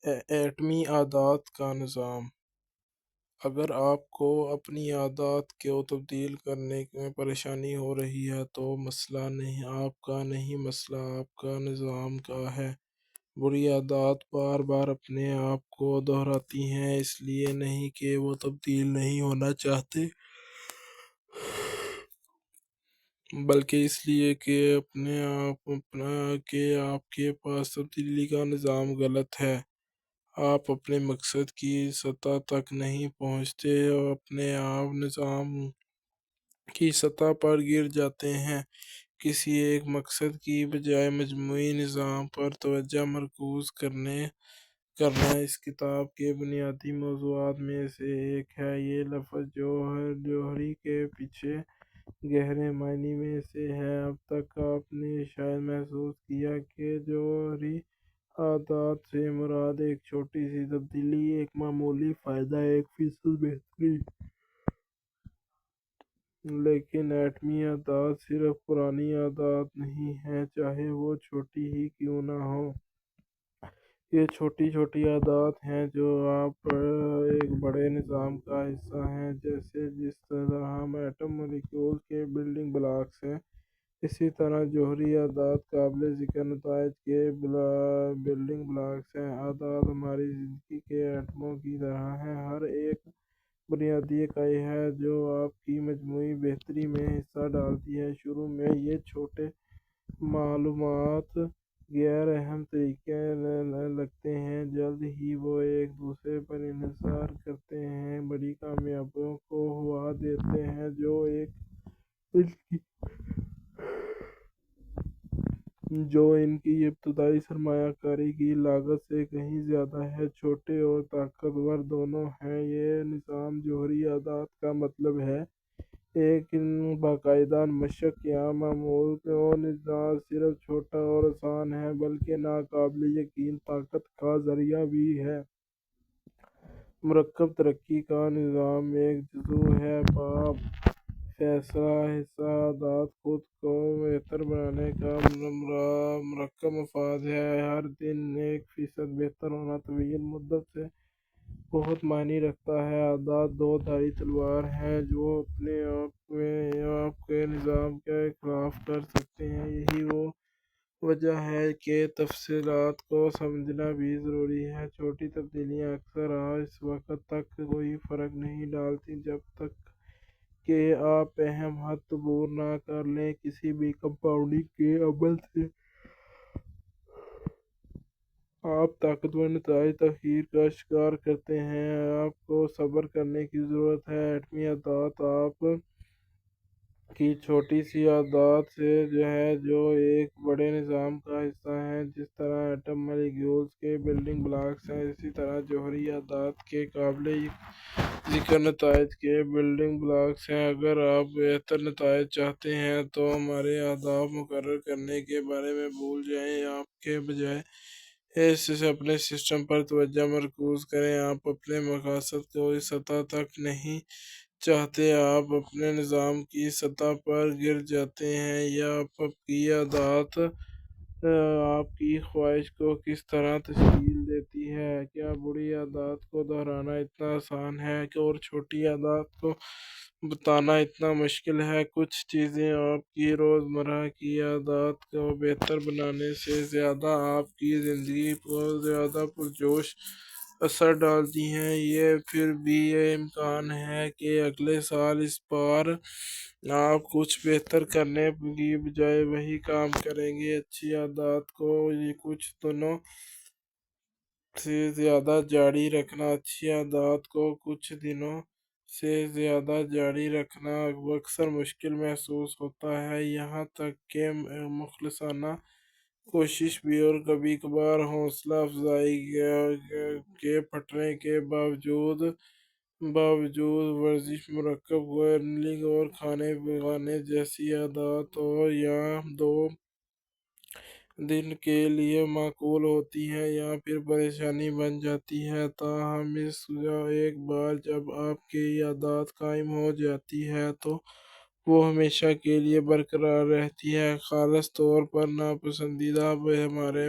ایٹمی عادات کا نظام۔ اگر آپ کو اپنی عادات کو تبدیل کرنے میں پریشانی ہو رہی ہے تو مسئلہ آپ کا نہیں، مسئلہ آپ کا نظام کا ہے۔ بری عادات بار بار اپنے آپ کو دہراتی ہیں، اس لیے نہیں کہ وہ تبدیل نہیں ہونا چاہتے، بلکہ اس لیے کہ آپ کے پاس تبدیلی کا نظام غلط ہے۔ آپ اپنے مقصد کی سطح تک نہیں پہنچتے اور اپنے آپ نظام کی سطح پر گر جاتے ہیں۔ کسی ایک مقصد کی بجائے مجموعی نظام پر توجہ مرکوز کرنا اس کتاب کے بنیادی موضوعات میں سے ایک ہے۔ یہ لفظ جوہری کے پیچھے گہرے معنی میں سے ہے۔ اب تک آپ نے شاید محسوس کیا کہ جوہری عادات سے مراد ایک چھوٹی سی تبدیلی، ایک معمولی فائدہ، 1% بہتری۔ لیکن ایٹمی عادات صرف پرانی عادات نہیں ہیں، چاہے وہ چھوٹی ہی کیوں نہ ہوں۔ یہ چھوٹی چھوٹی عادات ہیں جو آپ ایک بڑے نظام کا حصہ ہیں۔ جس طرح ایٹم مالیکیولز کے بلڈنگ بلاکس ہیں، اسی طرح جوہری عادات قابل ذکر نتائج کے بلڈنگ بلاکس ہیں۔ عادات ہماری زندگی کے ایٹموں کی طرح ہیں، ہر ایک بنیادی اکائی ہے جو آپ کی مجموعی بہتری میں حصہ ڈالتی ہے۔ شروع میں یہ چھوٹے معلومات غیر اہم طریقے لگتے ہیں، جلد ہی وہ ایک دوسرے پر انحصار کرتے ہیں، بڑی کامیابیوں کو ہوا دیتے ہیں جو ان کی ابتدائی سرمایہ کاری کی لاگت سے کہیں زیادہ ہے۔ چھوٹے اور طاقتور دونوں ہیں۔ یہ نظام جوہری عادات کا مطلب ہے ایک باقاعدہ مشق یا معمول جو نہ صرف چھوٹا اور آسان ہے بلکہ ناقابل یقین طاقت کا ذریعہ بھی ہے۔ مرکب ترقی کا نظام ایک جزو ہے۔ باب فیصلہ حصہ عادات خود کو بہتر بنانے کا مرکب مفاد ہے۔ ہر دن 1% بہتر ہونا طویل مدت سے بہت معنی رکھتا ہے۔ عادات دو دھاری تلوار ہیں جو اپنے آپ کے نظام کے خلاف کر سکتے ہیں۔ یہی وہ وجہ ہے کہ تفصیلات کو سمجھنا بھی ضروری ہے۔ چھوٹی تبدیلیاں اکثر اس وقت تک کوئی فرق نہیں ڈالتیں جب تک کہ آپ اہم حد عبور نہ کر لیں۔ کسی بھی کمپاؤنڈنگ کے عمل سے آپ طاقتور نتائج تاخیر کا شکار کرتے ہیں۔ آپ کو صبر کرنے کی ضرورت ہے۔ ایٹمی عادات آپ کی چھوٹی سی عادات ہیں جو ایک بڑے نظام کا حصہ ہیں۔ جس طرح ایٹم مالیکیولز کے بلڈنگ بلاکس ہیں، اسی طرح جوہری عادات کے قابل ذکر نتائج کے بلڈنگ بلاکس ہیں۔ اگر آپ بہتر نتائج چاہتے ہیں تو ہمارے اہداف مقرر کرنے کے بارے میں بھول جائیں۔ آپ کے بجائے اپنے سسٹم پر توجہ مرکوز کریں۔ آپ اپنے مقاصد کو اس سطح تک نہیں چاہتے، آپ اپنے نظام کی سطح پر گر جاتے ہیں۔ یا آپ کی عادات آپ کی خواہش کو کس طرح تشکیل دیتی ہے؟ کیا بری عادات کو دہرانا اتنا آسان ہے اور چھوٹی عادات کو بتانا اتنا مشکل ہے؟ کچھ چیزیں آپ کی روزمرہ کی عادات کو بہتر بنانے سے زیادہ آپ کی زندگی پر زیادہ پرجوش اثر ڈالتی ہیں۔ یہ پھر بھی یہ امکان ہے کہ اگلے سال اس بار آپ کچھ بہتر کرنے کی بجائے وہی کام کریں گے۔ اچھی عادات کو کچھ دنوں سے زیادہ جاری رکھنا اچھی عادات کو کچھ دنوں سے زیادہ جاری رکھنا اکثر مشکل محسوس ہوتا ہے، یہاں تک کہ مخلصانہ کوشش بھی، اور کبھی کبھار حوصلہ افزائی کے پھٹنے کے باوجود۔ ورزش، مرکب گرنلنگ اور کھانے پکانے جیسی عادات ہو یا 2 دن کے لیے معقول ہوتی ہیں یا پھر پریشانی بن جاتی ہیں، تاہم ایک بار جب آپ کی عادات قائم ہو جاتی ہیں تو وہ ہمیشہ کے لیے برقرار رہتی ہیں۔ خاص طور پر ناپسندیدہ ہمارے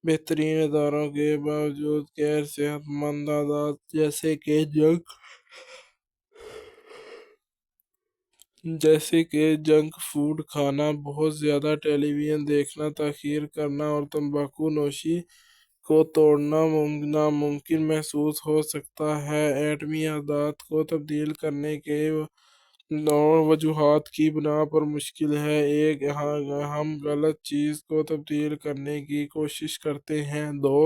بہترین اداروں کے باوجود غیر صحت مند عادات جیسے کہ جنک فوڈ کھانا، بہت زیادہ ٹیلی ویژن دیکھنا، تاخیر کرنا اور تمباکو نوشی کو توڑنا ناممکن محسوس ہو سکتا ہے۔ ایٹمی عادات کو تبدیل کرنے کے وجوہات کی بنا پر مشکل ہے۔ ایک، ہم غلط چیز کو تبدیل کرنے کی کوشش کرتے ہیں۔ دو،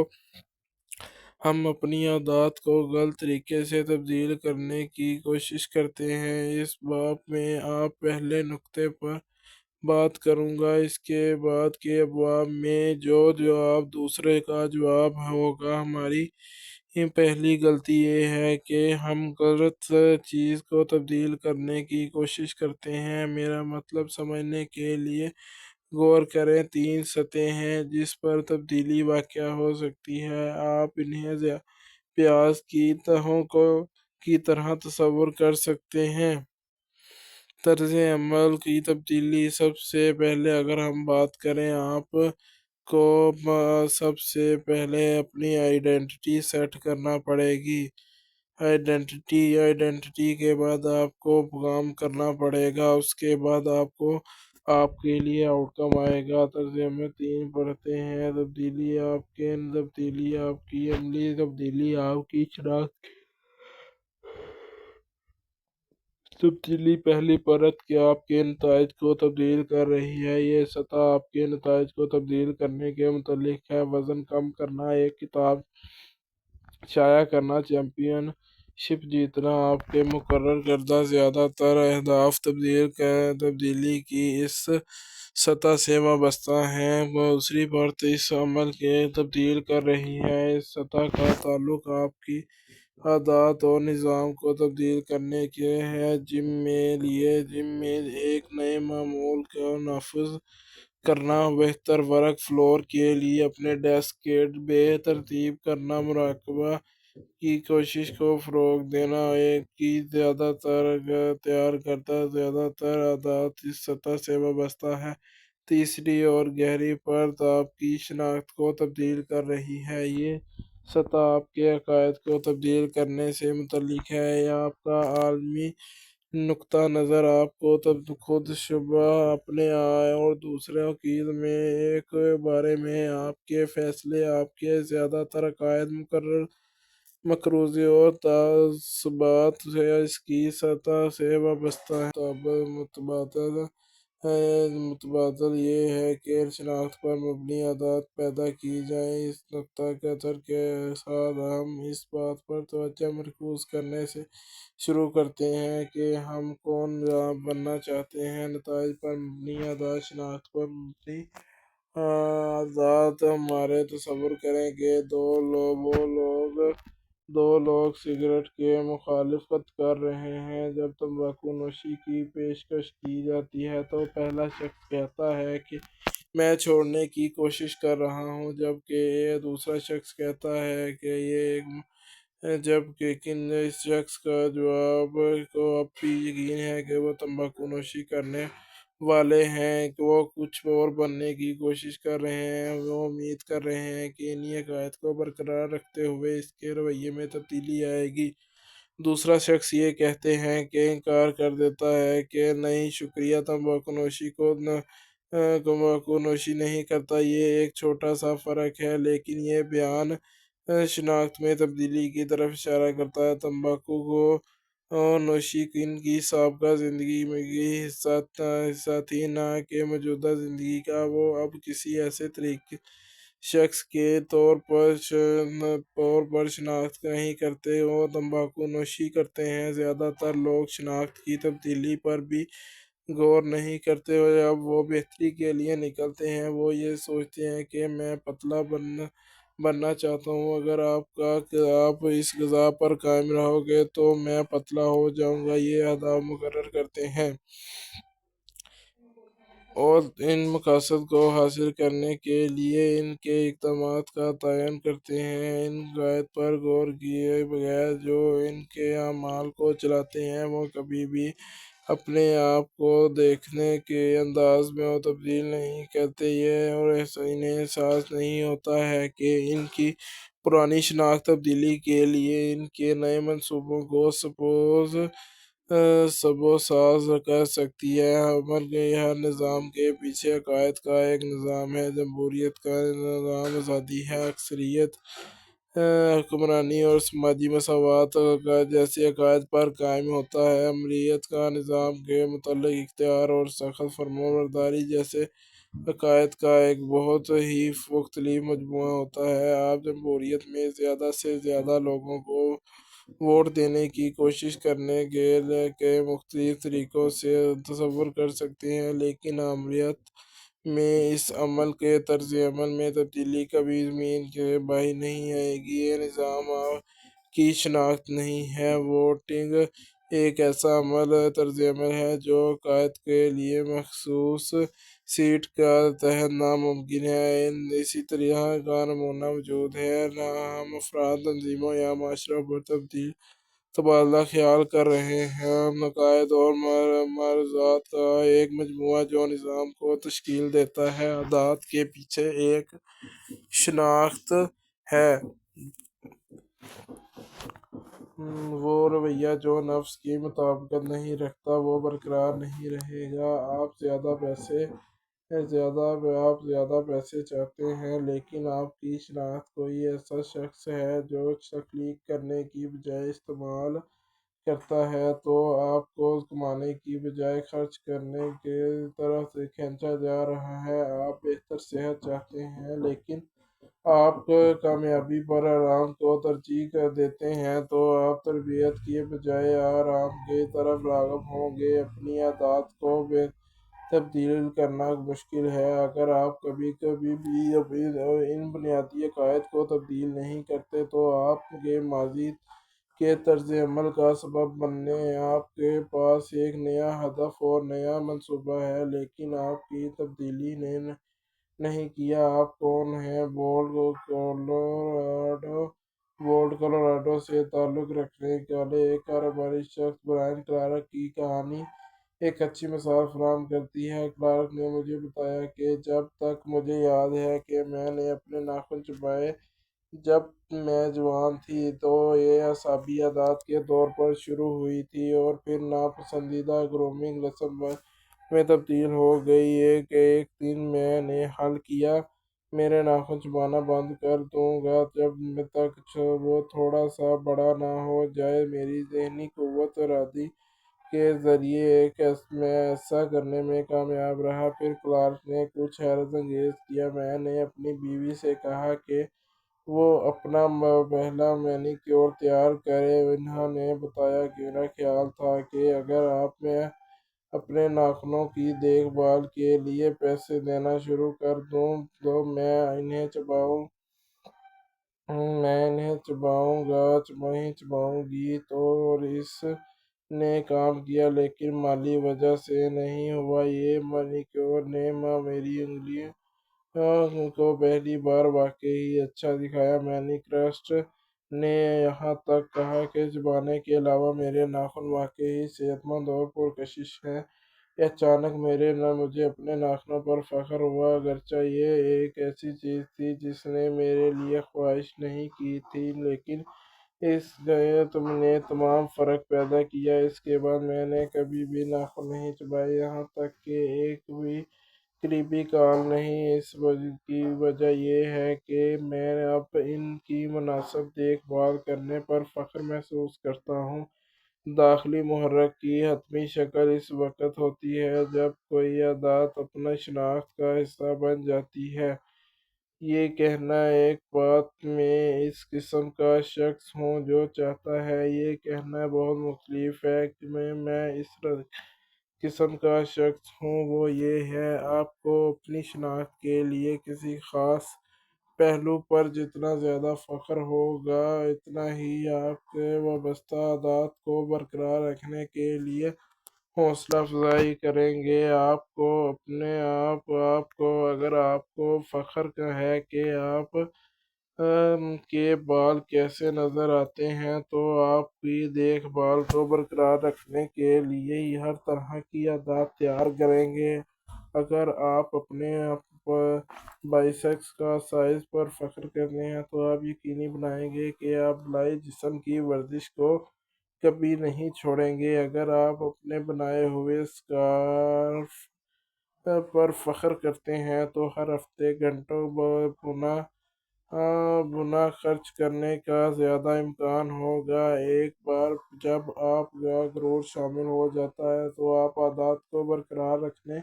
ہم اپنی عادات کو غلط طریقے سے تبدیل کرنے کی کوشش کرتے ہیں۔ اس باب میں آپ پہلے نکتے پر بات کروں گا، اس کے بعد کے ابواب میں جو جواب دوسرے کا جواب ہوگا۔ ہماری پہلی غلطی یہ ہے کہ ہم غلط چیز کو تبدیل کرنے کی کوشش کرتے ہیں۔ میرا مطلب سمجھنے کے لیے غور کریں۔ 3 سطحیں ہیں جس پر تبدیلی واقع ہو سکتی ہے۔ آپ انہیں پیاز کی تہوں کی طرح تصور کر سکتے ہیں۔ طرز عمل کی تبدیلی: سب سے پہلے اگر ہم بات کریں، آپ کو سب سے پہلے اپنی آئیڈینٹی سیٹ کرنا پڑے گی۔ آئیڈینٹی کے بعد آپ کو کام کرنا پڑے گا، اس کے بعد آپ کے لیے آؤٹ کم آئے گا۔ طرز عمل 3 پرتیں ہیں: تبدیلی، آپ کی عملی تبدیلی، آپ کی شناخت کی تبدیلی۔ پہلی پرت کہ آپ کے نتائج کو تبدیل کر رہی ہے، یہ سطح آپ کے نتائج کو تبدیل کرنے کے متعلق ہے۔ وزن کم کرنا، ایک کتاب شائع کرنا، چیمپئن شپ جیتنا۔ آپ کے مقرر کردہ زیادہ تر اہداف تبدیلی کی اس سطح سے وابستہ ہیں۔ دوسری پرت اس عمل کو تبدیل کر رہی ہے، اس سطح کا تعلق آپ کی عادات اور نظام کو تبدیل کرنے سے ہے۔ جم میں ایک نئے معمول کو نافذ کرنا، بہتر ورک فلو کے لیے اپنے ڈیسک کی بے ترتیب کرنا، مراقبہ کی کوشش کو فروغ دینا۔ آپ کی تیار کردہ زیادہ تر عادات اس سطح سے وابستہ ہیں۔ تیسری اور گہری پرت آپ کی شناخت کو تبدیل کر رہی ہے، یہ سطح آپ کے عقائد کو تبدیل کرنے سے متعلق ہے۔ آپ کا عالمی نقطہ نظر، آپ کو خود شبہ، اپنے اور دوسروں کے بارے میں آپ کے فیصلے، آپ کے زیادہ تر عقائد، مقروضے اور تعصبات اس کی سطح سے وابستہ ہیں۔ متبادل یہ ہے کہ شناخت پر مبنی عادات پیدا کی جائیں۔ اس نقطہ نظر کے ساتھ ہم اس بات پر توجہ مرکوز کرنے سے شروع کرتے ہیں کہ ہم کون بننا چاہتے ہیں۔ نتائج پر مبنی عادات: شناخت پر مبنی عادات ہمارا تصور کریں کہ دو لوگ سگریٹ کی مخالفت کر رہے ہیں۔ جب تمباکو نوشی کی پیشکش کی جاتی ہے تو پہلا شخص کہتا ہے کہ میں چھوڑنے کی کوشش کر رہا ہوں، جبکہ دوسرا شخص کہتا ہے کہ اس شخص کا جواب کو اب بھی یقین ہے کہ وہ تمباکو نوشی کرنے والے ہیں، وہ کچھ اور بننے کی کوشش کر رہے ہیں، وہ امید کر رہے ہیں کہ انہی عقائد کو برقرار رکھتے ہوئے اس کے رویے میں تبدیلی آئے گی۔ دوسرا شخص یہ کہتے ہوئے انکار کر دیتا ہے کہ نہیں شکریہ، تمباکو نوشی نہیں کرتا۔ یہ ایک چھوٹا سا فرق ہے، لیکن یہ بیان شناخت میں تبدیلی کی طرف اشارہ کرتا ہے۔ تمباکو نوشی ان کی سابقہ زندگی کا حصہ تھی، نہ کہ موجودہ زندگی کا۔ وہ اب کسی ایسے شخص کے طور پر شناخت نہیں کرتے، وہ تمباکو نوشی کرتے ہیں۔ زیادہ تر لوگ شناخت کی تبدیلی پر بھی غور نہیں کرتے۔ جب وہ بہتری کے لیے نکلتے ہیں، وہ یہ سوچتے ہیں کہ میں پتلا بننا چاہتا ہوں، اگر آپ اس غذا پر قائم رہو گے تو میں پتلا ہو جاؤں گا۔ یہ اہداف مقرر کرتے ہیں اور ان مقاصد کو حاصل کرنے کے لیے ان کے اقدامات کا تعین کرتے ہیں۔ ان عقائد پر غور کیے بغیر جو ان کے اعمال کو چلاتے ہیں، وہ کبھی بھی اپنے آپ کو دیکھنے کے انداز میں وہ تبدیل نہیں کرتے، یہ اور انہیں احساس نہیں ہوتا ہے کہ ان کی پرانی شناخت تبدیلی کے لیے ان کے نئے منصوبوں کو سبو ساز کر سکتی ہے۔ عمل کے ہر نظام کے پیچھے عقائد کا ایک نظام ہے۔ جمہوریت کا نظام آزادی ہے، اکثریت حکمرانی اور سماجی مساوات جیسے عقائد پر قائم ہوتا ہے۔ عملیت کا نظام کے متعلق اختیار اور سخت فرمانبرداری جیسے عقائد کا ایک بہت ہی مختلف مجموعہ ہوتا ہے۔ آپ جمہوریت میں زیادہ سے زیادہ لوگوں کو ووٹ دینے کی کوشش کرنے کے مختلف طریقوں سے تصور کر سکتے ہیں، لیکن عملیات میں اس عمل کے طرز عمل میں تبدیلی کبھی زمین سے باہر نہیں آئے گی۔ یہ نظام کی شناخت نہیں ہے۔ ووٹنگ ایک ایسا طرز عمل ہے جو عقائد کے لیے مخصوص سیٹ کے تحت ناممکن ہے۔ اسی طرح کا نمونہ موجود ہے۔ ہم افراد، تنظیموں یا معاشروں پر تبادلہ خیال کر رہے ہیں، عقائد اور ممارسات کا ایک مجموعہ جو نظام کو تشکیل دیتا ہے۔ عادات کے پیچھے ایک شناخت ہے، وہ رویہ جو نفس کی مطابقت نہیں رکھتا وہ برقرار نہیں رہے گا۔ آپ زیادہ پیسے چاہتے ہیں، لیکن آپ کی شناخت کوئی ایسا شخص ہے جو تخلیق کرنے کی بجائے استعمال کرتا ہے، تو آپ کو کمانے کی بجائے خرچ کرنے کی طرف کھینچا جا رہا ہے۔ آپ بہتر صحت چاہتے ہیں، لیکن آپ کامیابی پر آرام کو ترجیح دیتے ہیں، تو آپ تربیت کی بجائے آرام کی طرف راغب ہوں گے۔ اپنی عادات کو تبدیل کرنا مشکل ہے۔ اگر آپ کبھی بھی ان بنیادی عقائد کو تبدیل نہیں کرتے، تو آپ کے ماضی کے طرز عمل کا سبب بنیں۔ آپ کے پاس ایک نیا ہدف اور نیا منصوبہ ہے، لیکن آپ کی تبدیلی نے نہیں کیا۔ آپ کون ہیں؟ بولڈ کولوراڈو سے تعلق رکھنے والے ایک کاروباری شخص برائن کلارک کی کہانی ایک اچھی مثال فراہم کرتی ہے۔ کلارک نے مجھے بتایا کہ جب تک مجھے یاد ہے کہ میں نے اپنے ناخن چبائے جب میں جوان تھی، تو یہ اعصابی عادات کے طور پر شروع ہوئی تھی اور پھر ناپسندیدہ گرومنگ رسم میں تبدیل ہو گئی۔ ایک دن میں نے حل کیا، میرے ناخن چبانا بند کر دوں گا جب تک وہ تھوڑا سا بڑا نہ ہو جائے۔ میری ذہنی قوت ارادی کے ذریعے میں ایسا کرنے میں کامیاب رہا۔ پھر کلارک نے کچھ حیرت انگیز کیا۔ میں نے اپنی بیوی سے کہا کہ وہ اپنا پہلا مینیکیور تیار کرے۔ انہوں نے بتایا کہ میرا خیال تھا کہ اگر میں اپنے ناخنوں کی دیکھ بھال کے لیے پیسے دینا شروع کر دوں تو میں انہیں چباؤں گی اور اس نے کام کیا، لیکن مالی وجہ سے نہیں ہوا۔ یہ مینیکیور نے میری انگلیوں کو پہلی بار واقعی اچھا دکھایا۔ مینیکیورسٹ نے یہاں تک کہا کہ چبانے کے علاوہ میرے ناخن واقعی صحت مند اور پرکشش ہیں۔ اچانک مجھے اپنے ناخنوں پر فخر ہوا، اگرچہ یہ ایک ایسی چیز تھی جس نے میرے لیے خواہش نہیں کی تھی، لیکن اس نے تمام فرق پیدا کیا۔ اس کے بعد میں نے کبھی بھی ناخن نہیں چبائے، یہاں تک کہ ایک بھی قریبی کال نہیں۔ اس کی وجہ یہ ہے کہ میں اب ان کی مناسب دیکھ بھال کرنے پر فخر محسوس کرتا ہوں۔ داخلی محرک کی حتمی شکل اس وقت ہوتی ہے جب کوئی عادت اپنی شناخت کا حصہ بن جاتی ہے۔ یہ کہنا ایک بات میں اس قسم کا شخص ہوں جو چاہتا ہے، یہ کہنا بہت مختلف ہے کہ میں اس قسم کا شخص ہوں، وہ یہ ہے: آپ کو اپنی شناخت کے لیے کسی خاص پہلو پر جتنا زیادہ فخر ہوگا، اتنا ہی آپ کے وابستہ عادات کو برقرار رکھنے کے لیے حوصلہ افزائی کریں گے۔ اگر آپ کو فخر ہے کہ آپ کے بال کیسے نظر آتے ہیں، تو آپ کی دیکھ بھال کو برقرار رکھنے کے لیے ہر طرح کی عادات تیار کریں گے۔ اگر آپ اپنے بائسیپس کا سائز پر فخر کرتے ہیں تو آپ یقینی بنائیں گے کہ آپ بھلائی جسم کی ورزش کو کبھی نہیں چھوڑیں گے۔ اگر آپ اپنے بنائے ہوئے اسکارف پر فخر کرتے ہیں تو ہر ہفتے گھنٹوں بنا خرچ کرنے کا زیادہ امکان ہوگا۔ ایک بار جب آپ کا غرور شامل ہو جاتا ہے تو آپ عادات کو برقرار رکھنے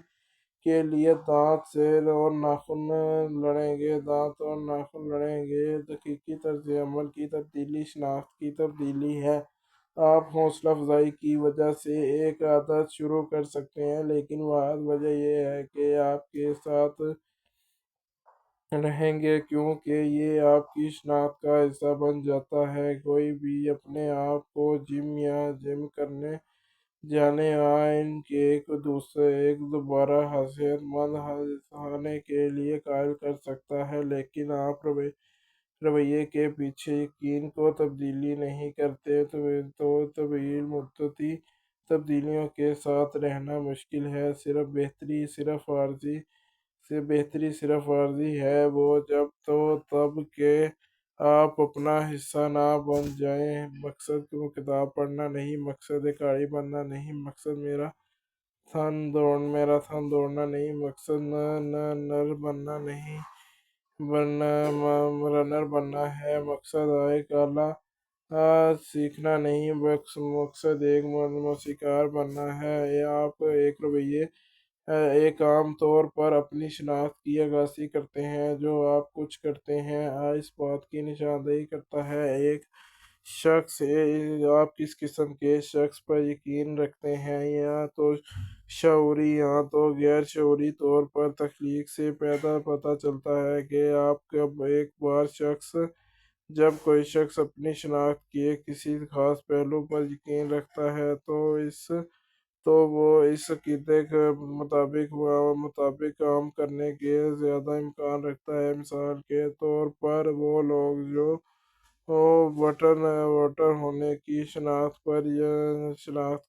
کے لیے دانت اور ناخن لڑیں گے۔ حقیقی طرز عمل کی تبدیلی شناخت کی تبدیلی ہے۔ آپ حوصلہ افزائی کی وجہ سے ایک عادت شروع کر سکتے ہیں، لیکن واحد وجہ یہ ہے کہ آپ کے ساتھ رہیں گے کیونکہ یہ آپ کی شناخت کا حصہ بن جاتا ہے۔ کوئی بھی اپنے آپ کو جم کرنے جانے یا ایک دوبارہ صحت مند ہونے کے لیے قائل کر سکتا ہے، لیکن آپ رویے کے پیچھے یقین کو تبدیل نہیں کرتے تو طویل مدتی تبدیلیوں کے ساتھ رہنا مشکل ہے۔ بہتری صرف عارضی ہے، وہ تب کہ آپ اپنا حصہ نہ بن جائیں۔ مقصد کتاب پڑھنا نہیں، مقصد ایک قاری بننا نہیں، مقصد میراتھن دوڑنا نہیں، مقصد رنر بننا ہے، مقصد ایک آلہ سیکھنا نہیں، مقصد ایک موسیقار بننا ہے۔ آپ ایک عام طور پر اپنی شناخت کی عکاسی کرتے ہیں جو آپ کچھ کرتے ہیں اس بات کی نشاندہی کرتا ہے ایک شخص آپ کس قسم کے شخص پر یقین رکھتے ہیں، یا تو شعوری یا تو غیر شعوری طور پر۔ تخلیق سے پتہ چلتا ہے کہ آپ جب کوئی شخص اپنی شناخت کے کسی خاص پہلو پر یقین رکھتا ہے تو وہ اس عقیدے کے مطابق کام کرنے کے زیادہ امکان رکھتا ہے۔ مثال کے طور پر وہ لوگ جو ووٹر ہونے کی شناخت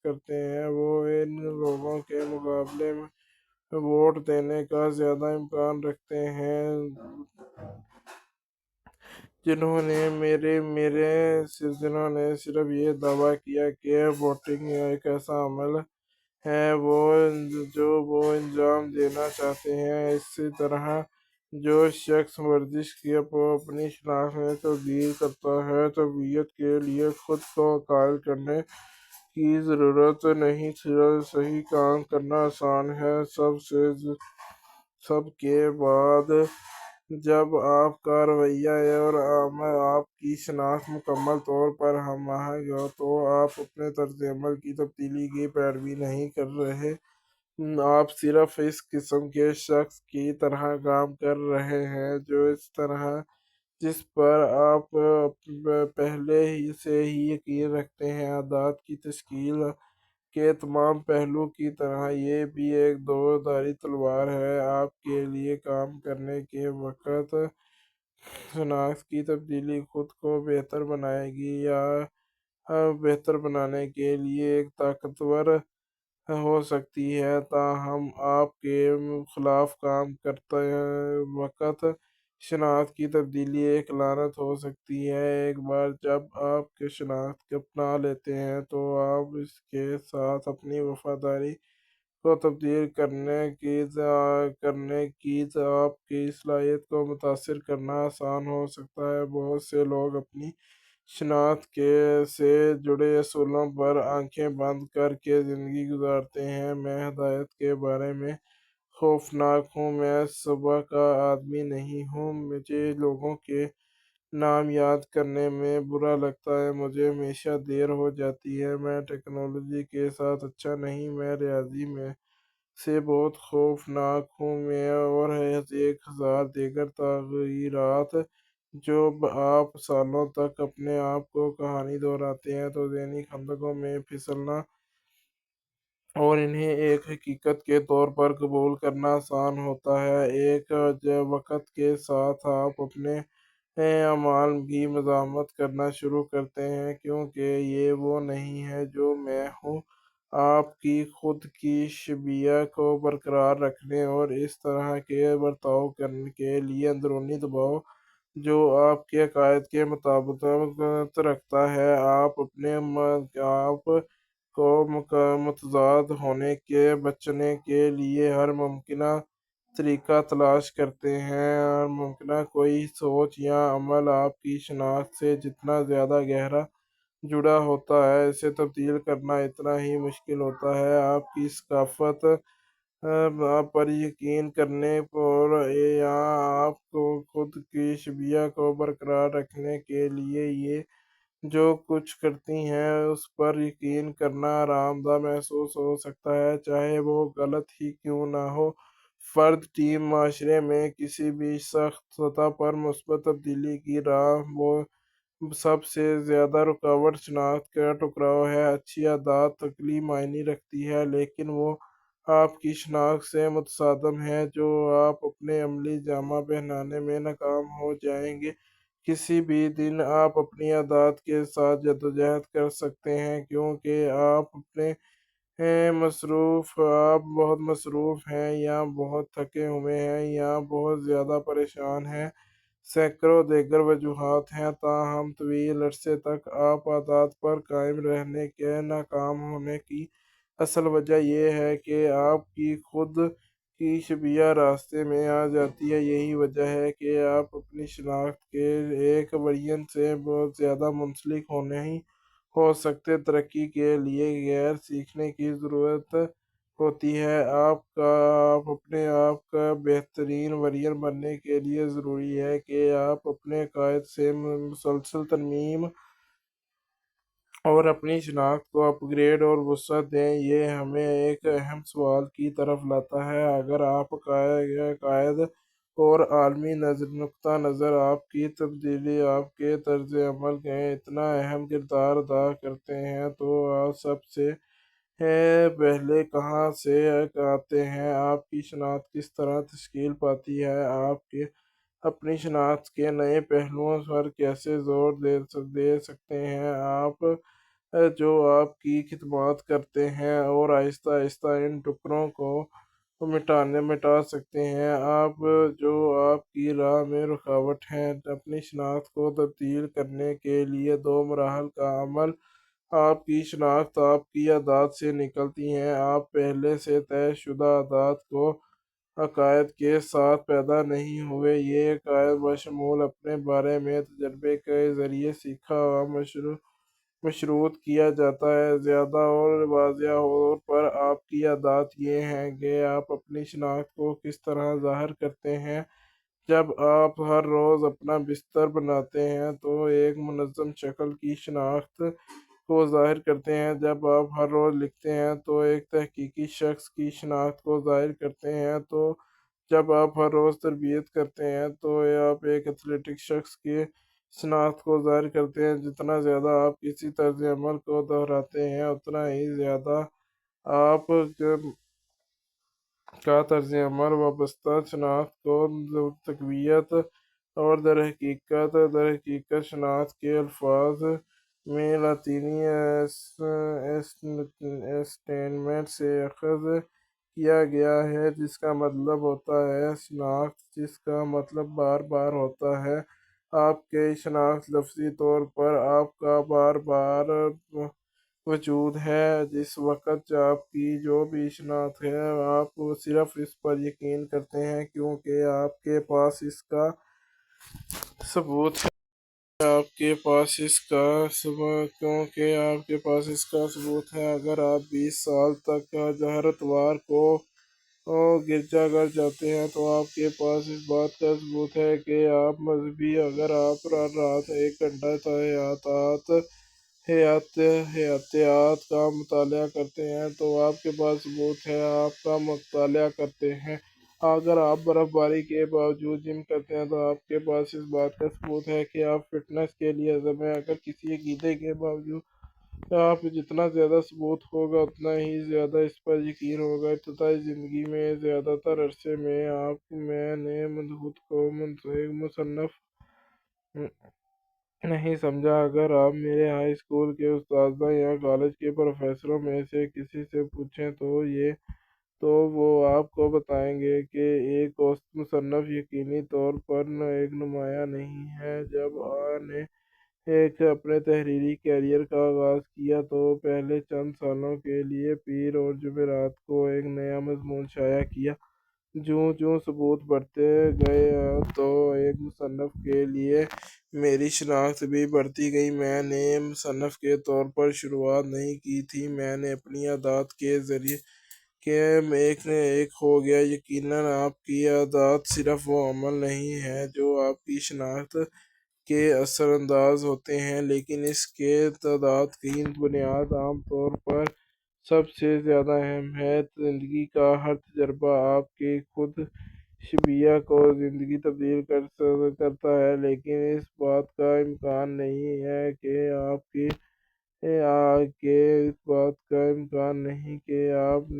کرتے ہیں، وہ ان لوگوں کے مقابلے میں ووٹ دینے کا زیادہ امکان رکھتے ہیں جنہوں نے صرف یہ دعویٰ کیا کہ ووٹنگ ایک ایسا عمل ہے جو وہ انجام دینا چاہتے ہیں۔ اسی طرح جو شخص ورزش کی اپنی شناخت میں تبدیل کرتا ہے، تربیت کے لیے خود کو قائل کرنے کی ضرورت نہیں، صحیح کام کرنا آسان ہے۔ سب کے بعد جب آپ کا رویہ اور آپ کی شناخت مکمل طور پر ہم آہنگ ہو تو آپ اپنے طرز عمل کی تبدیلی کی پیروی نہیں کر رہے، آپ صرف اس قسم کے شخص کی طرح کام کر رہے ہیں جس پر آپ پہلے سے ہی یقین رکھتے ہیں۔ عادات کی تشکیل کے تمام پہلو کی طرح یہ بھی ایک دو دھاری تلوار ہے۔ آپ کے لیے کام کرنے کے وقت شناخت کی تبدیلی خود کو بہتر بنائے گی یا بہتر بنانے کے لیے ایک طاقتور ہو سکتی ہے، تاہم آپ کے خلاف کام کرتے وقت شناخت کی تبدیلی ایک لعنت ہو سکتی ہے۔ ایک بار جب آپ شناخت اپنا لیتے ہیں تو آپ اس کے ساتھ اپنی وفاداری کو تبدیل کرنے کی آپ کی صلاحیت کو متاثر کرنا آسان ہو سکتا ہے۔ بہت سے لوگ اپنی شناخت سے جڑے اصولوں پر آنکھیں بند کر کے زندگی گزارتے ہیں۔ میں ہدایت کے بارے میں خوفناک ہوں، میں صبح کا آدمی نہیں ہوں، مجھے لوگوں کے نام یاد کرنے میں برا لگتا ہے، مجھے ہمیشہ دیر ہو جاتی ہے، میں ٹیکنالوجی کے ساتھ اچھا نہیں، میں ریاضی میں سے بہت خوفناک ہوں، میں اور 1000 دیگر تغیرات۔ جب آپ سالوں تک اپنے آپ کو کہانی دہراتے ہیں تو ذہنی خندقوں میں پھسلنا اور انہیں ایک حقیقت کے طور پر قبول کرنا آسان ہوتا ہے۔ ایک وقت کے ساتھ آپ اپنے اعمال کی مذمت کرنا شروع کرتے ہیں، کیونکہ یہ وہ نہیں ہے جو میں ہوں۔ آپ کی خود کی شبیہ کو برقرار رکھنے اور اس طرح کے برتاؤ کرنے کے لیے اندرونی دباؤ جو آپ کے عقائد کے مطابقت رکھتا ہے، آپ اپنے آپ کو متضاد ہونے کے بچنے کے لیے ہر ممکنہ طریقہ تلاش کرتے ہیں۔ ہر ممکنہ کوئی سوچ یا عمل آپ کی شناخت سے جتنا زیادہ گہرا جڑا ہوتا ہے، اسے تبدیل کرنا اتنا ہی مشکل ہوتا ہے۔ آپ کی ثقافت پر یقین کرنے اور یا آپ کو خود کی شبیہ کو برقرار رکھنے کے لیے یہ جو کچھ کرتی ہیں اس پر یقین کرنا آرام دہ محسوس ہو سکتا ہے، چاہے وہ غلط ہی کیوں نہ ہو۔ فرد، ٹیم، معاشرے میں کسی بھی سخت سطح پر مثبت تبدیلی کی راہ وہ سب سے زیادہ رکاوٹ شناخت کا ٹکراؤ ہے۔ اچھی عادات عقلی معنی رکھتی ہے، لیکن وہ آپ کی شناخت سے متصادم ہے جو آپ اپنے عملی جامہ پہنانے میں ناکام ہو جائیں گے۔ کسی بھی دن آپ اپنی عادات کے ساتھ جدوجہد کر سکتے ہیں، کیونکہ آپ بہت مصروف ہیں یا بہت تھکے ہوئے ہیں یا بہت زیادہ پریشان ہیں۔ سینکڑوں دیگر وجوہات ہیں، تاہم طویل عرصے تک آپ عادات پر قائم رہنے کے ناکام ہونے کی اصل وجہ یہ ہے کہ آپ کی خود کی شبیہ راستے میں آ جاتی ہے۔ یہی وجہ ہے کہ آپ اپنی شناخت کے ایک ویرینٹ سے بہت زیادہ منسلک نہیں ہو سکتے۔ ترقی کے لیے غیر سیکھنے کی ضرورت ہوتی ہے۔ آپ اپنے آپ کا بہترین ورژن بننے کے لیے ضروری ہے کہ آپ اپنے عقائد سے مسلسل ترمیم اور اپنی شناخت کو اپ گریڈ اور وسعت دیں۔ یہ ہمیں ایک اہم سوال کی طرف لاتا ہے: اگر آپ عقائد اور عالمی نقطہ نظر آپ کی تبدیلی آپ کے طرز عمل میں اتنا اہم کردار ادا کرتے ہیں، تو آپ سب سے پہلے کہاں سے آتے ہیں؟ آپ کی شناخت کس طرح تشکیل پاتی ہے؟ آپ اپنی شناخت کے نئے پہلوؤں پر کیسے زور دے سکتے ہیں؟ آپ جو آپ کی خدمات کرتے ہیں اور آہستہ آہستہ ان ٹکڑوں کو مٹا سکتے ہیں، آپ جو آپ کی راہ میں رکاوٹ ہیں۔ اپنی شناخت کو تبدیل کرنے کے لیے دو مراحل کا عمل۔ آپ کی شناخت آپ کی عادات سے نکلتی ہے۔ آپ پہلے سے طے شدہ عادات کو عقائد کے ساتھ پیدا نہیں ہوئے۔ یہ عقائد بشمول اپنے بارے میں تجربے کے ذریعے سیکھا و مشروط کیا جاتا ہے۔ زیادہ اور واضح طور پر آپ کی عادات یہ ہیں کہ آپ اپنی شناخت کو کس طرح ظاہر کرتے ہیں۔ جب آپ ہر روز اپنا بستر بناتے ہیں تو ایک منظم شکل کی شناخت کو ظاہر کرتے ہیں۔ جب آپ ہر روز لکھتے ہیں تو ایک تحقیقی شخص کی شناخت کو ظاہر کرتے ہیں۔ تو جب آپ ہر روز تربیت کرتے ہیں تو آپ ایک ایتھلیٹک شخص کی شناخت کو ظاہر کرتے ہیں۔ جتنا زیادہ آپ کسی طرز عمل کو دہراتے ہیں، اتنا ہی زیادہ آپ کا طرز عمل وابستہ شناخت کو تقویت اور درحقیقت شناخت کے الفاظ میں لاطینی اسٹینڈمنٹ سے اخذ کیا گیا ہے، جس کا مطلب ہوتا ہے شناخت، جس کا مطلب بار بار ہوتا ہے۔ آپ کی شناخت لفظی طور پر آپ کا بار بار وجود ہے۔ جس وقت آپ کی جو بھی شناخت ہے، آپ صرف اس پر یقین کرتے ہیں کیونکہ آپ کے پاس اس کا ثبوت ہے۔ اگر آپ 20 سال تک ہر اتوار کو گرجا گھر جاتے ہیں تو آپ کے پاس اس بات کا ثبوت ہے کہ آپ مذہبی۔ اگر آپ ہر رات 1 گھنٹہ حیاتیات کا مطالعہ کرتے ہیں تو آپ کے پاس ثبوت ہے آپ کا مطالعہ کرتے ہیں۔ اگر آپ برف باری کے باوجود جم کرتے ہیں تو آپ کے پاس اس بات کا ثبوت ہے کہ آپ فٹنس کے لیے عازم ہیں۔ اگر کسی عقیدے کے باوجود آپ جتنا زیادہ ثبوت ہوگا، اتنا ہی زیادہ اس پر یقین ہوگا۔ ابتدائی زندگی میں زیادہ تر عرصے میں نے خود کو ایک مصنف نہیں سمجھا۔ اگر آپ میرے ہائی اسکول کے اساتذہ یا کالج کے پروفیسروں میں سے کسی سے پوچھیں تو وہ آپ کو بتائیں گے کہ ایک اوسط مصنف یقینی طور پر ایک نمایاں نہیں ہے۔ جب نے اپنے تحریری کیریئر کا آغاز کیا تو پہلے چند سالوں کے لیے پیر اور جمعرات کو ایک نیا مضمون شائع کیا۔ جوں جوں ثبوت بڑھتے گئے تو ایک مصنف کے لیے میری شناخت بھی بڑھتی گئی۔ میں نے مصنف کے طور پر شروعات نہیں کی تھی، میں نے اپنی عادات کے ذریعے کہ ایک نے ایک ہو گیا۔ یقیناً آپ کی عادات صرف وہ عمل نہیں ہیں جو آپ کی شناخت کے اثر انداز ہوتے ہیں، لیکن اس کے تعداد کی بنیاد عام طور پر سب سے زیادہ اہم ہے۔ زندگی کا ہر تجربہ آپ کی خود شبیہ کو زندگی تبدیل کرتا ہے، لیکن اس بات کا امکان نہیں ہے کہ آپ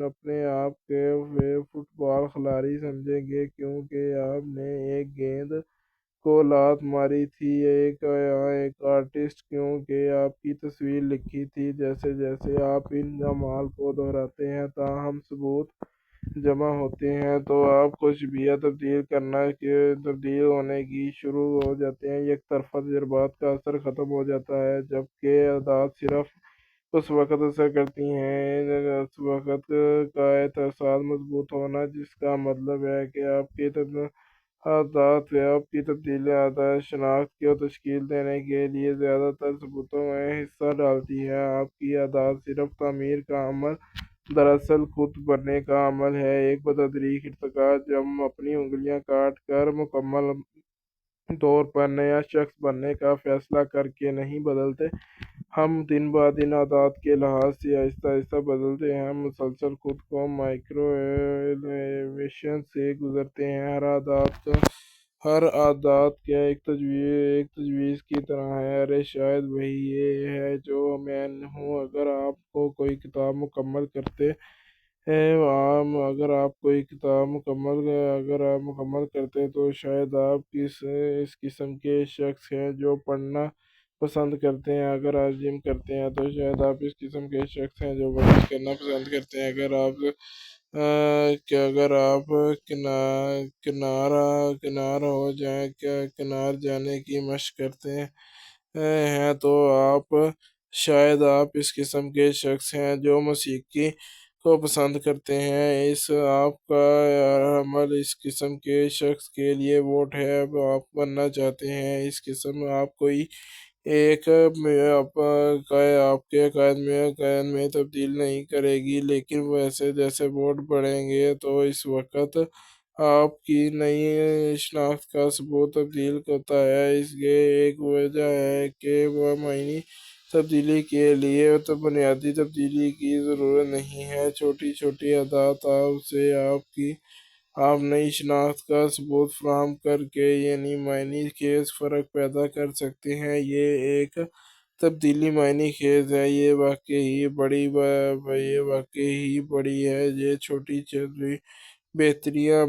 اپنے آپ کو فٹ بال کھلاڑی سمجھیں گے کیونکہ آپ نے ایک گیند کو لات ماری تھی، ایک آرٹسٹ کیونکہ آپ کی تصویر لکھی تھی۔ جیسے جیسے آپ ان اعمال کو دہراتے ہیں تاہم ثبوت جمع ہوتے ہیں تو آپ کو شبیہ تبدیل ہونے کی شروع ہو جاتے ہیں۔ یک طرفہ تجربات کا اثر ختم ہو جاتا ہے جبکہ عادات صرف اس وقت اثر کرتی ہیں اس وقت کا احساس مضبوط ہونا، جس کا مطلب ہے کہ آپ کی عادات آپ کی تبدیلی عادات شناخت کو تشکیل دینے کے لیے زیادہ تر ثبوتوں میں حصہ ڈالتی ہے۔ آپ کی عادات صرف تعمیر کا عمل دراصل خود بننے کا عمل ہے، ایک بتدریج ارتقاء۔ ہم اپنی انگلیاں کاٹ کر مکمل طور پر نیا شخص بننے کا فیصلہ کر کے نہیں بدلتے، ہم دن بہ دن عادات کے لحاظ سے آہستہ آہستہ بدلتے ہیں، ہم مسلسل خود کو مائکرو ایوالویشن سے گزرتے ہیں۔ ہر عادت کا ایک تجویز کی طرح ہے۔ ارے شاید وہی یہ ہے جو میں ہوں۔ اگر آپ کوئی کتاب مکمل کرتے تو شاید آپ اس قسم کے شخص ہیں جو پڑھنا پسند کرتے ہیں۔ اگر آپ جم کرتے ہیں تو شاید آپ اس قسم کے شخص ہیں جو ورزش کرنا پسند کرتے ہیں۔ اگر آپ کنار جانے کی مشق کرتے ہیں تو شاید آپ اس قسم کے شخص ہیں جو موسیقی کو پسند کرتے ہیں۔ آپ کا عمل اس قسم کے شخص کے لیے ووٹ ہے جو آپ بننا چاہتے ہیں۔ اس قسم آپ کوئی ایک آپ کے عقائد میں تبدیل نہیں کرے گی، لیکن جیسے جیسے ووٹ بڑھیں گے تو اس وقت آپ کی نئی شناخت کا ثبوت تبدیل ہوتا ہے۔ اس کی ایک وجہ ہے کہ معنی تبدیلی کے لیے بنیادی تبدیلی کی ضرورت نہیں ہے۔ چھوٹی چھوٹی عادات سے آپ نئی شناخت کا ثبوت فراہم کر کے یعنی معنی خیز فرق پیدا کر سکتے ہیں۔ یہ ایک تبدیلی معنی خیز ہے، یہ واقعی بڑی ہے، یہ چھوٹی چھوٹی بہتریاں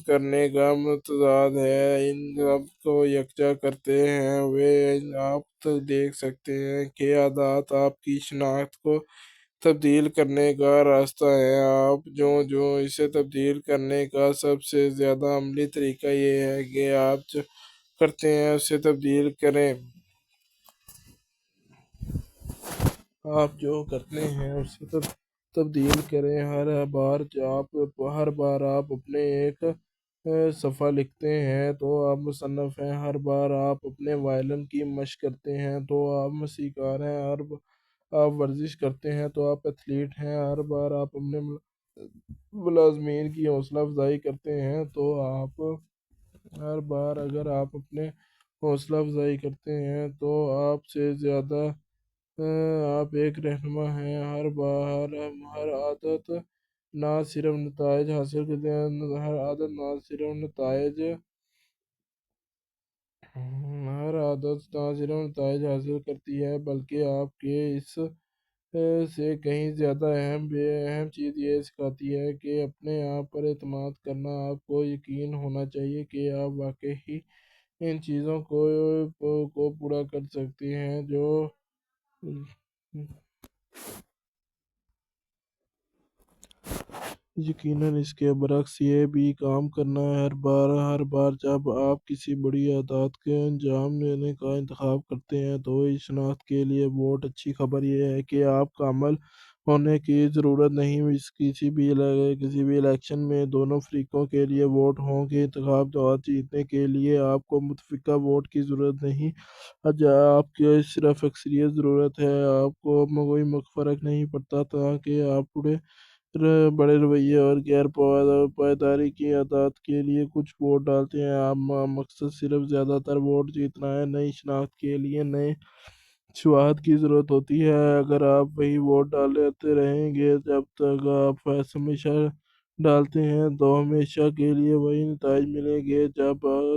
کرنے کا متضاد ہے۔ ان سب کو یکجا کرتے ہوئے آپ دیکھ سکتے ہیں کہ عادات آپ کی شناخت کو تبدیل کرنے کا راستہ ہے۔ آپ جو اسے تبدیل کرنے کا سب سے زیادہ عملی طریقہ یہ ہے کہ آپ جو کرتے ہیں اسے تبدیل کریں۔ آپ جو کرتے ہیں اسے تبدیل کریں۔ ہر بار آپ اپنے ایک صفحہ لکھتے ہیں تو آپ مصنف ہیں، ہر بار آپ اپنے وائلن کی مشق کرتے ہیں تو آپ موسیقار ہیں، ہر آپ ورزش کرتے ہیں تو آپ ایتھلیٹ ہیں، ہر بار آپ اپنے ملازمین کی حوصلہ افزائی کرتے ہیں تو ہر بار اگر آپ اپنے حوصلہ افزائی کرتے ہیں تو آپ سے زیادہ آپ ایک رہنما ہیں۔ ہر عادت نہ صرف نتائج حاصل کرتی ہے بلکہ آپ کے اس سے کہیں زیادہ اہم چیز یہ سکھاتی ہے کہ اپنے آپ پر اعتماد کرنا۔ آپ کو یقین ہونا چاہیے کہ آپ واقعی ان چیزوں کو پورا کر سکتی ہیں جو یقیناً اس کے برعکس یہ بھی کام کرنا ہے۔ ہر بار جب آپ کسی بڑی عادت کے انجام دینے کا انتخاب کرتے ہیں تو اس شناخت کے لیے بہت اچھی خبر یہ ہے کہ آپ کامل ہونے کی ضرورت نہیں۔ کسی بھی الیکشن میں دونوں فریقوں کے لیے ووٹ ہوں گے۔ انتخابات جیتنے کے لیے آپ کو متفقہ ووٹ کی ضرورت نہیں، آپ کی صرف اکثریت ضرورت ہے۔ آپ کو کوئی فرق نہیں پڑتا تاکہ آپ بڑے رویے اور غیر پائیداری کی عادات کے لیے کچھ ووٹ ڈالتے ہیں۔ آپ مقصد صرف زیادہ تر ووٹ جیتنا ہے۔ نئی شناخت کے لیے نئے شواہد کی ضرورت ہوتی ہے۔ اگر آپ وہی ووٹ ڈالتے رہیں گے جب تک آپ ہمیشہ ڈالتے ہیں تو ہمیشہ کے لیے وہی نتائج ملیں گے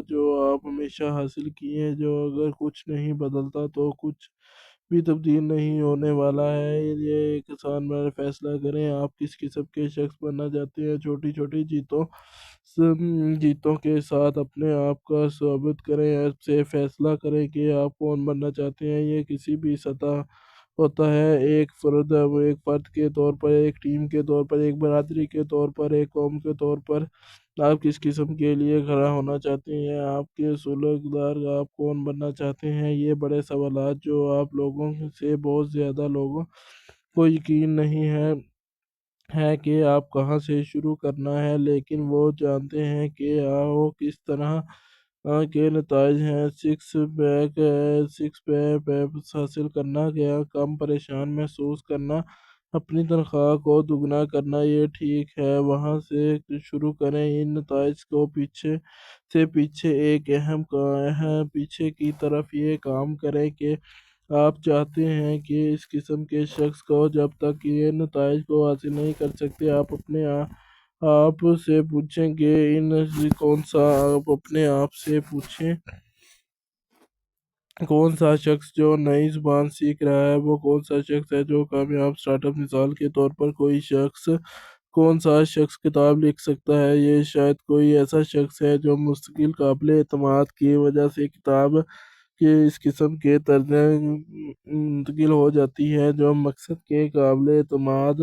جو آپ ہمیشہ حاصل کیے ہیں۔ اگر کچھ نہیں بدلتا تو کچھ بھی تبدیل نہیں ہونے والا ہے۔ یہ ایک آسان فیصلہ کریں، آپ کس قسم کے شخص بننا چاہتے ہیں۔ چھوٹی چھوٹی جیتوں کے ساتھ اپنے آپ کا ثابت کریں۔ اب سے فیصلہ کریں کہ آپ کون بننا چاہتے ہیں۔ یہ کسی بھی سطح ہوتا ہے، ایک فرد کے طور پر، ایک ٹیم کے طور پر، ایک برادری کے طور پر، ایک قوم کے طور پر۔ آپ کس قسم کے لیے کھڑا ہونا چاہتے ہیں، آپ کے اصول و اقدار، آپ کون بننا چاہتے ہیں۔ یہ بڑے سوالات جو آپ لوگوں سے بہت زیادہ لوگوں کو یقین نہیں ہے کہ آپ کہاں سے شروع کرنا ہے، لیکن وہ جانتے ہیں کہ وہ کس طرح کے نتائج ہیں۔ سکس پیکس حاصل کرنا، کم پریشان محسوس کرنا، اپنی تنخواہ کو دوگنا کرنا، یہ ٹھیک ہے، وہاں سے شروع کریں۔ ان نتائج کو پیچھے ایک پیچھے کی طرف یہ کام کریں کہ آپ چاہتے ہیں کہ اس قسم کے شخص کو جب تک یہ نتائج کو حاصل نہیں کر سکتے، آپ اپنے آپ سے پوچھیں کہ کون سا شخص جو نئی زبان سیکھ رہا ہے، وہ کون سا شخص ہے جو کامیاب سٹارٹ اپ۔ مثال کے طور پر کون سا شخص کتاب لکھ سکتا ہے۔ یہ شاید کوئی ایسا شخص ہے جو مستقل قابل اعتماد کی وجہ سے کتاب کے اس قسم کے طرز منتقل ہو جاتی ہے جو مقصد کے قابل اعتماد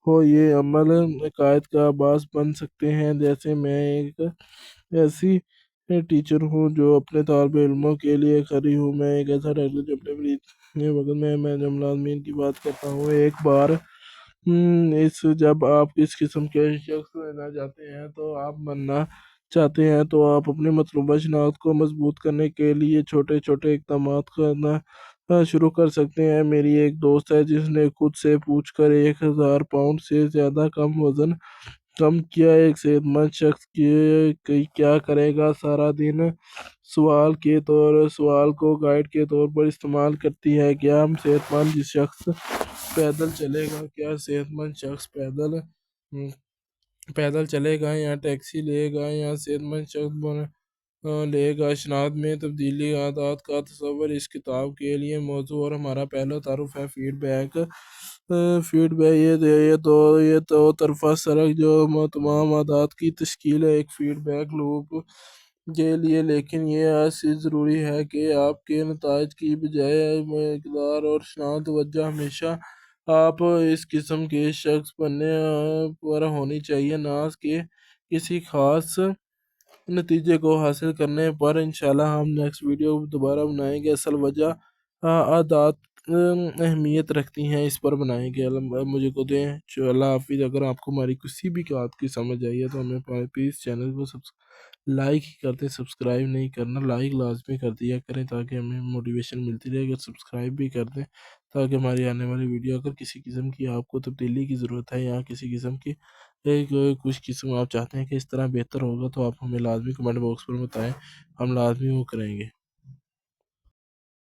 ہو۔ یہ عمل عقائد کا باعث بن سکتے ہیں، جیسے میں ایک ایسی ٹیچر ہوں جو اپنے طالب علموں کے لیے کھڑی ہوں۔ میں ایک ایسا ڈاکٹر جو اپنے مریض کے وقت میں جو ملازمین کی بات کرتا ہوں۔ ایک بار جب آپ اس قسم کے شخص بننا چاہتے ہیں تو آپ اپنی مطلوبہ شناخت کو مضبوط کرنے کے لیے چھوٹے چھوٹے اقدامات کرنا شروع کر سکتے ہیں۔ میری ایک دوست ہے جس نے خود سے پوچھ کر 1000 پاؤنڈ سے زیادہ وزن کم کیا۔ ایک صحت مند شخص کیا کرے گا؟ سارا دن سوال کو گائیڈ کے طور پر استعمال کرتی ہے۔ کیا صحت مند شخص پیدل چلے گا؟ کیا صحت مند شخص پیدل چلے گا یا ٹیکسی لے گا؟ یا صحت مند شخص لے گا؟ شناخت میں تبدیلی، عادات کا تصور۔ اس کتاب کے لیے موضوع اور ہمارا پہلا تعارف ہے فیڈ بیک۔ یہ دو طرفہ سڑک جو تمام عادات کی تشکیل ہے ایک فیڈ بیک لوپ کے لیے، لیکن یہ حیثیت ضروری ہے کہ آپ کے نتائج کی بجائے اقدار اور شناخت توجہ ہمیشہ آپ اس قسم کے شخص بننے پر ہونی چاہیے، نہ کہ کسی خاص نتیجے کو حاصل کرنے پر۔ انشاءاللہ ہم نیکسٹ ویڈیو دوبارہ بنائیں گے۔ اصل وجہ عادات اہمیت رکھتی ہیں، اس پر بنائیں گے۔ مجھے کو دیں۔ اللہ حافظ۔ اگر آپ کو ہماری کسی بھی بات کی سمجھ آئی ہے تو ہمیں پلیز چینل کو لائک ہی کر دیں، سبسکرائب نہیں کرنا، لائک لازمی کر دیا کریں تاکہ ہمیں موٹیویشن ملتی رہے۔ اگر سبسکرائب بھی کر دیں تاکہ ہماری آنے والی ویڈیو، اگر کسی قسم کی آپ کو تبدیلی کی ضرورت ہے یا کسی قسم کی کچھ قسم آپ چاہتے ہیں کہ اس طرح بہتر ہوگا تو آپ ہمیں لازمی کمنٹ باکس پر بتائیں، ہم لازمی وہ کریں گے۔